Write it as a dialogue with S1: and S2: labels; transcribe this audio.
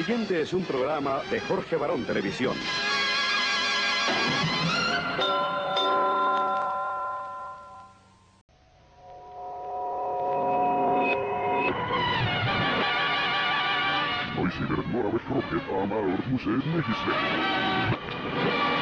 S1: siguiente es un programa de Jorge Barón Televisión.
S2: Naisivertnuora Westrophet aamulla Museet Mehisle.